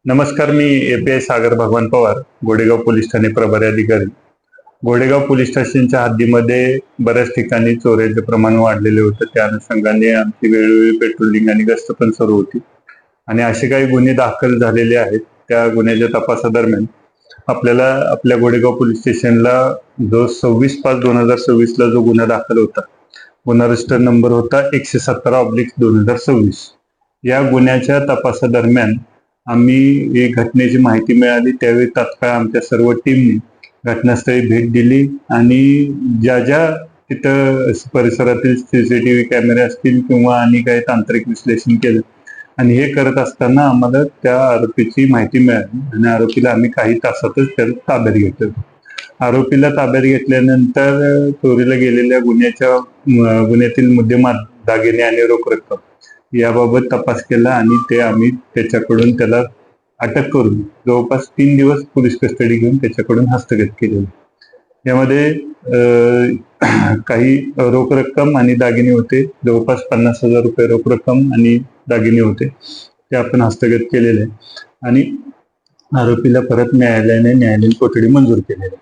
नमस्कार, मी API सागर भगवान Pawar, Godegaon police Thane प्रभारी अधिकारी. गोडेगाव पोलीस स्टेशनच्या हद्दीमध्ये बऱ्याच ठिकाणी चोऱ्याचे प्रमाण वाढलेले होते. त्या अनुषंगाने आमची वेळोवेळी पेट्रोलिंग आणि गस्त पण सुरू होती आणि असे काही गुन्हे दाखल झालेले आहेत. त्या गुन्ह्याच्या तपासादरम्यान आपल्याला आपल्या गोडेगाव पोलीस स्टेशनला जो 26/5/2026 ला जो गुन्हा दाखल होता, गुन्हा रजिस्टर नंबर होता 117/2026. या गुन्ह्याच्या तपासादरम्यान आम्ही घटनेची माहिती मिळाली त्यावेळी तात्काळ आमच्या सर्व टीमने घटनास्थळी भेट दिली आणि ज्या ज्या तिथं परिसरातील CCTV कॅमेरे असतील किंवा आणि काही तांत्रिक विश्लेषण केलं आणि हे करत असताना आम्हाला त्या आरोपीची माहिती मिळाली आणि आरोपीला आम्ही काही तासातच त्याला ताब्यात घेतलं. आरोपीला ताब्यात घेतल्यानंतर चोरीला गेलेल्या गुन्ह्यातील मुद्देमाल, दागिने आणि रोख रक्कम याबाबत तपास केला आणि ते आम्ही त्याच्याकडून त्याला अटक करून जवळपास 3 दिवस पोलीस कस्टडी घेऊन त्याच्याकडून हस्तगत केलेले. यामध्ये काही रोख रक्कम आणि दागिने होते, जवळपास 50,000 रुपये रोख रक्कम आणि दागिने होते, ते आपण हस्तगत केलेले आणि आरोपीला परत न्यायालयीन कोठडी मंजूर केलेली.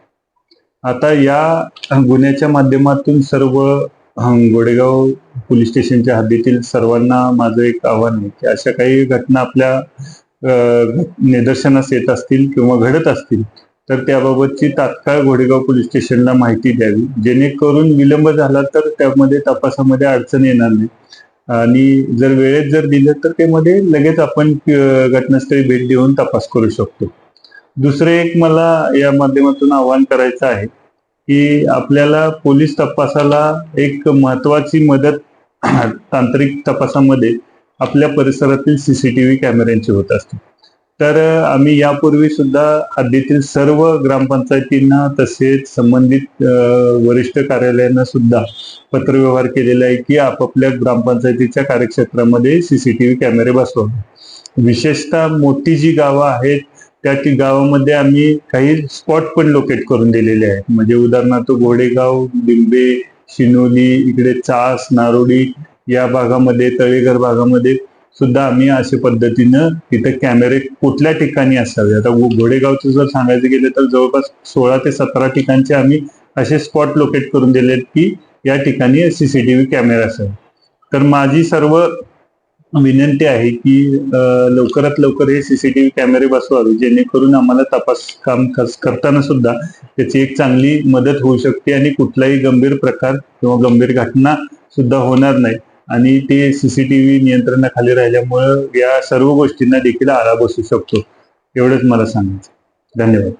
आता या गुन्ह्याच्या माध्यमातून सर्व गोडेगाव पोलीस स्टेशनच्या हद्दीतील सर्वांना माझं एक आव्हान आहे की अशा काही घटना आपल्या निदर्शनास येत असतील किंवा घडत असतील तर त्याबाबतची तात्काळ गोडेगाव पोलीस स्टेशनला माहिती द्यावी, जेणेकरून विलंब झाला तर त्यामध्ये तपासामध्ये अडचण येणार नाही आणि जर वेळेत जर दिलं तर त्यामध्ये लगेच आपण घटनास्थळी भेट देऊन तपास करू शकतो. दुसरे एक मला या माध्यमातून आवाहन करायचं आहे की आपल्याला पोलीस तपासाला एक महत्वाची मदत तांत्रिक तपासामध्ये आपल्या परिसरातील CCTV कॅमेऱ्यांची होत असते. तर आम्ही यापूर्वी सुद्धा हद्दीतील सर्व ग्रामपंचायतींना तसेच संबंधित वरिष्ठ कार्यालयांना सुद्धा पत्रव्यवहार केलेला आहे की आपापल्या ग्रामपंचायतीच्या कार्यक्षेत्रामध्ये CCTV कॅमेरे बसवावे. विशेषतः मोठी जी गावं आहेत त्या गावामध्ये आम्ही काही स्पॉट पण लोकेट करून दिलेले आहेत. म्हणजे उदाहरणार्थ घोडेगाव, लिंबे, शिनोली, इकडे चास, नारोडी या भागामध्ये, तळेघर भागामध्ये सुद्धा आम्ही अशा पद्धतीनं तिथे कॅमेरे कुठल्या ठिकाणी असावे. आता घोडेगावचं जर सांगायचं गेलं तर जवळपास 16 ते 17 ठिकाणचे आम्ही असे स्पॉट लोकेट करून दिलेत की या ठिकाणी CCTV कॅमेरा असावे. तर माझी सर्व विनंती आहे की लवकरात लवकर हे CCTV कॅमेरे बसवावे, जेणेकरून आम्हाला तपास काम करताना सुद्धा त्याची एक चांगली मदत होऊ शकते आणि कुठलाही गंभीर प्रकार किंवा गंभीर घटना सुद्धा होणार नाही आणि ते CCTV नियंत्रणाखाली राहिल्यामुळे या सर्व गोष्टींना देखील आळा बसू शकतो. एवढंच मला सांगायचं. धन्यवाद.